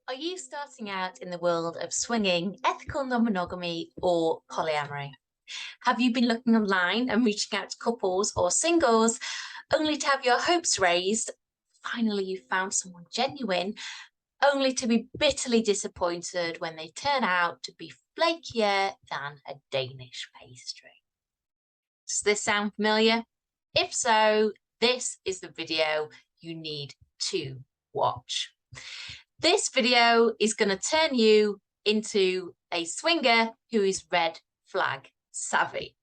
Are you starting out in the world of swinging, ethical non-monogamy, or polyamory? Have you been looking online and reaching out to couples or singles only to have your hopes raised? Finally, you found someone genuine, only to be bitterly disappointed when they turn out to be flakier than a Danish pastry. Does this sound familiar? If so, this is the video you need to watch. This video is going to turn you into a swinger who is red flag savvy.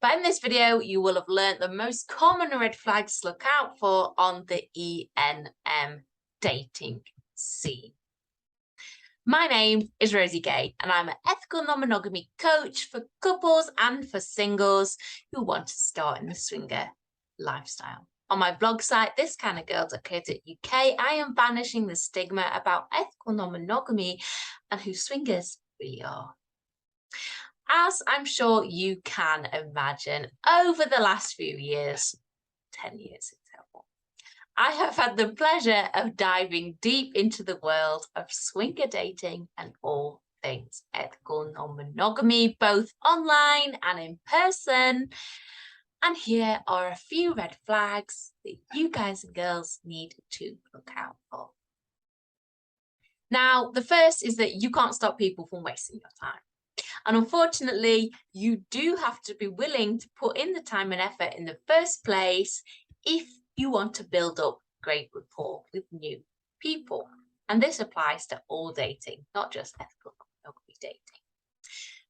But in this video, you will have learned the most common red flags to look out for on the ENM dating scene. My name is Rosie Gay, and I'm an ethical non-monogamy coach for couples and for singles who want to start in the swinger lifestyle. On my blog site, ThisKindaGirl.co.uk, I am banishing the stigma about ethical non-monogamy and who swingers really are. As I'm sure you can imagine, over the last few years, 10 years example, I have had the pleasure of diving deep into the world of swinger dating and all things ethical non-monogamy, both online and in person. And here are a few red flags that you guys and girls need to look out for. Now, the first is that you can't stop people from wasting your time. And unfortunately, you do have to be willing to put in the time and effort in the first place if you want to build up great rapport with new people. And this applies to all dating, not just ethical non-monogamy dating.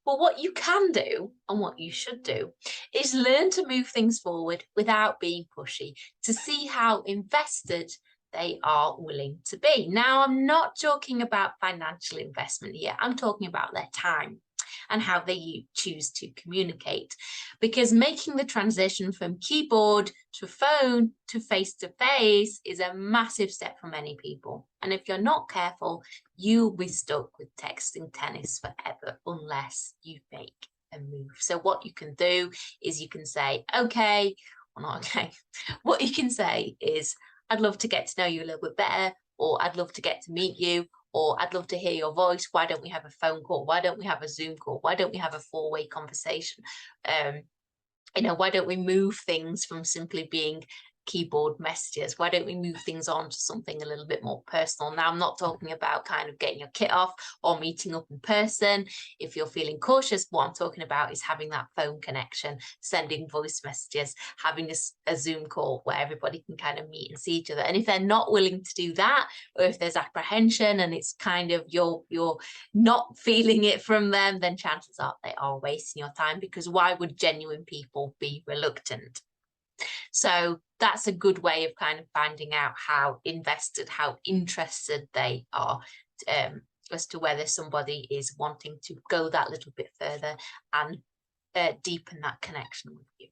But what you can do and what you should do is learn to move things forward without being pushy, to see how invested they are willing to be. Now, I'm not talking about financial investment here. I'm talking about their time and how they choose to communicate, because making the transition from keyboard to phone to face-to-face is a massive step for many people. And if you're not careful, you'll be stuck with texting tennis forever unless you make a move. So what you can do is you can say, okay, or not okay. What you can say is, I'd love to get to know you a little bit better, or I'd love to get to meet you, or I'd love to hear your voice. Why don't we have a phone call? Why don't we have a Zoom call? Why don't we have a four-way conversation? Why don't we move things from simply being keyboard messages? Why don't we move things on to something a little bit more personal? Now, I'm not talking about kind of getting your kit off or meeting up in person. If you're feeling cautious, what I'm talking about is having that phone connection, sending voice messages, having a Zoom call where everybody can kind of meet and see each other. And if they're not willing to do that, or if there's apprehension and it's kind of you're not feeling it from them, then chances are they are wasting your time, because why would genuine people be reluctant? So that's a good way of kind of finding out how invested, how interested they are, as to whether somebody is wanting to go that little bit further and deepen that connection with you.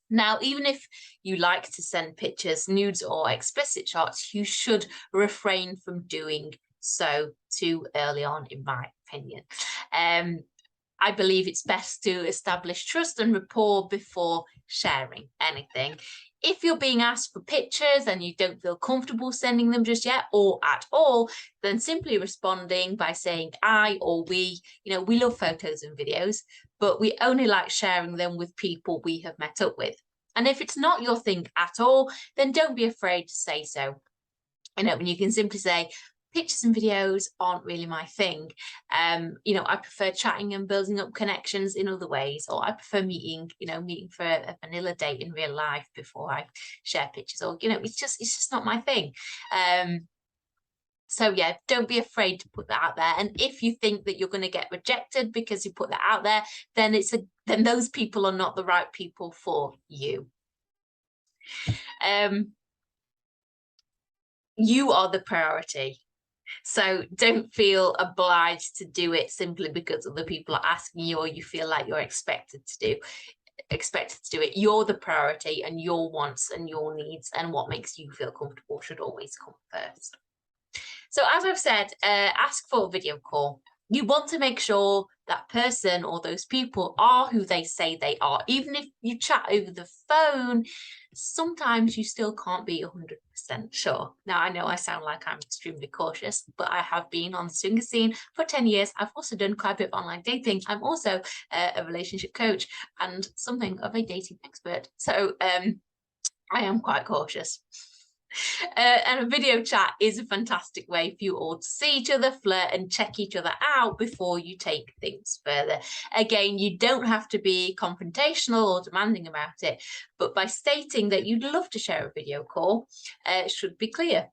Now, even if you like to send pictures, nudes or explicit shots, you should refrain from doing so too early on, in my opinion. I believe it's best to establish trust and rapport before sharing anything. If you're being asked for pictures and you don't feel comfortable sending them just yet or at all, then simply responding by saying I or we, we love photos and videos, but we only like sharing them with people we have met up with. And if it's not your thing at all, then don't be afraid to say so. When you can simply say, pictures and videos aren't really my thing. I prefer chatting and building up connections in other ways, or I prefer meeting for a vanilla date in real life before I share pictures, or, it's just not my thing. So yeah, don't be afraid to put that out there. And if you think that you're going to get rejected because you put that out there, then then those people are not the right people for you. You are the priority. So don't feel obliged to do it simply because other people are asking you, or you feel like you're expected to do it. You're the priority, and your wants and your needs and what makes you feel comfortable should always come first. So as I've said, ask for a video call. You want to make sure that person or those people are who they say they are. Even if you chat over the phone, sometimes you still can't be 100% sure. Now, I know I sound like I'm extremely cautious, but I have been on the swinger scene for 10 years. I've also done quite a bit of online dating. I'm also a relationship coach and something of a dating expert. So I am quite cautious. And a video chat is a fantastic way for you all to see each other, flirt and check each other out before you take things further. Again, you don't have to be confrontational or demanding about it, but by stating that you'd love to share a video call, it should be clear.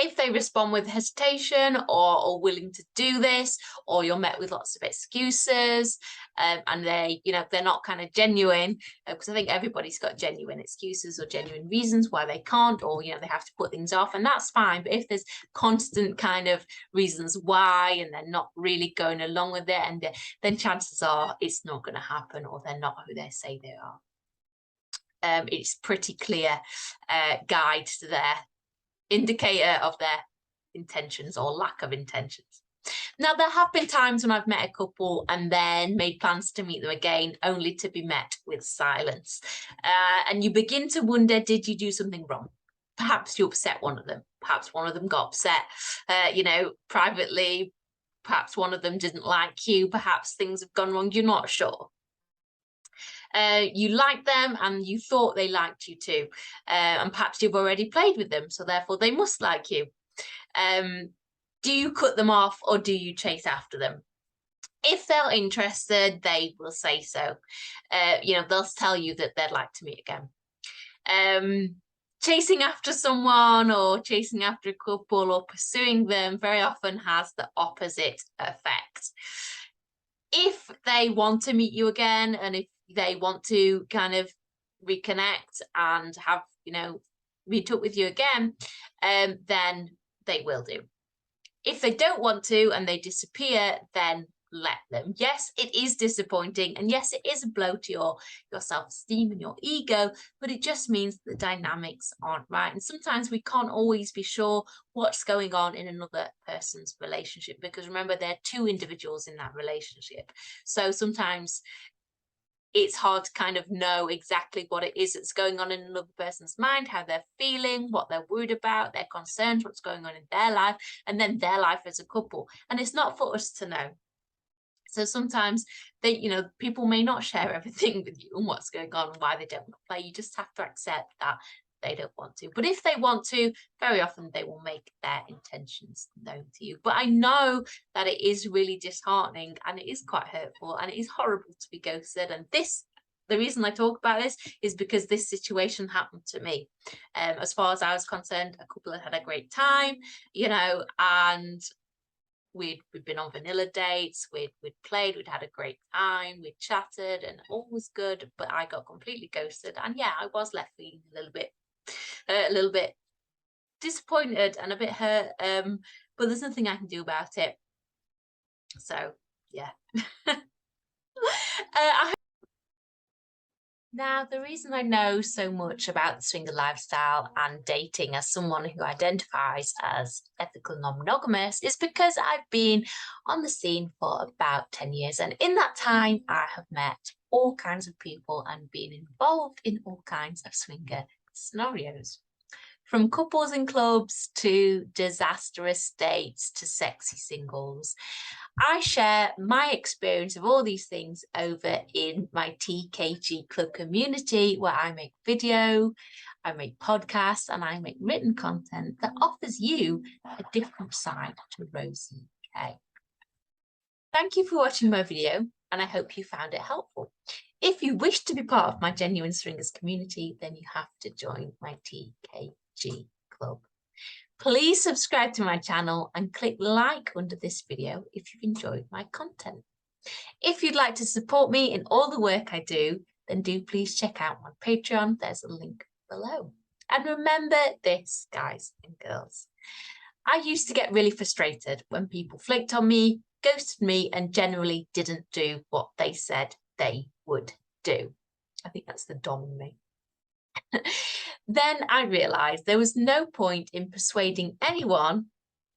If they respond with hesitation or willing to do this, or you're met with lots of excuses, and they, they're not kind of genuine, because I think everybody's got genuine excuses or genuine reasons why they can't, or, they have to put things off, and that's fine. But if there's constant kind of reasons why, and they're not really going along with it, and then chances are it's not going to happen, or they're not who they say they are. It's pretty clear guide to their indicator of their intentions or lack of intentions. Now, there have been times when I've met a couple and then made plans to meet them again, only to be met with silence. And you begin to wonder, did you do something wrong? Perhaps you upset one of them. Perhaps one of them got upset, privately. Perhaps one of them didn't like you. Perhaps things have gone wrong. You're not sure. You liked them and you thought they liked you too, and perhaps you've already played with them, so therefore they must like you. Do you cut them off or do you chase after them? If they're interested, they will say so. They'll tell you that they'd like to meet again. Chasing after someone or chasing after a couple or pursuing them very often has the opposite effect. If they want to meet you again, and if they want to kind of reconnect and have, meet up with you again, then they will do. If they don't want to and they disappear, then let them. Yes, it is disappointing, and yes, it is a blow to your self-esteem and your ego, but it just means the dynamics aren't right. And sometimes we can't always be sure what's going on in another person's relationship, because remember, there are two individuals in that relationship. So sometimes it's hard to kind of know exactly what it is that's going on in another person's mind, how they're feeling, what they're worried about, their concerns, what's going on in their life, and then their life as a couple. And it's not for us to know. So sometimes people may not share everything with you and what's going on and why they don't want to play. You just have to accept that they don't want to. But if they want to, very often they will make their intentions known to you. But I know that it is really disheartening and it is quite hurtful and it is horrible to be ghosted. And the reason I talk about this is because this situation happened to me. As far as I was concerned, a couple had a great time, and we'd been on vanilla dates, we'd played, we'd had a great time, we'd chatted and all was good, but I got completely ghosted. And yeah, I was left feeling a little bit disappointed and a bit hurt, but there's nothing I can do about it. So yeah. Now, the reason I know so much about the swinger lifestyle and dating as someone who identifies as ethical non-monogamous is because I've been on the scene for about 10 years. And in that time, I have met all kinds of people and been involved in all kinds of swinger scenarios. From couples in clubs to disastrous dates to sexy singles. I share my experience of all these things over in my TKG Club community, where I make video, I make podcasts, and I make written content that offers you a different side to Rosie K. Thank you for watching my video, and I hope you found it helpful. If you wish to be part of my Genuine Swingers community, then you have to join my TKG Club. Please subscribe to my channel and click like under this video if you've enjoyed my content. If you'd like to support me in all the work I do, then do please check out my Patreon. There's a link below. And remember this, guys and girls. I used to get really frustrated when people flaked on me, ghosted me, and generally didn't do what they said they would do. I think that's the Dom in me. Then I realised there was no point in persuading anyone,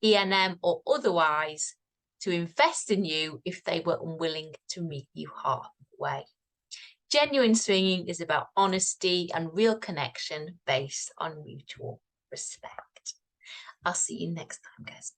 ENM or otherwise, to invest in you if they were unwilling to meet you halfway. Genuine swinging is about honesty and real connection based on mutual respect. I'll see you next time, guys.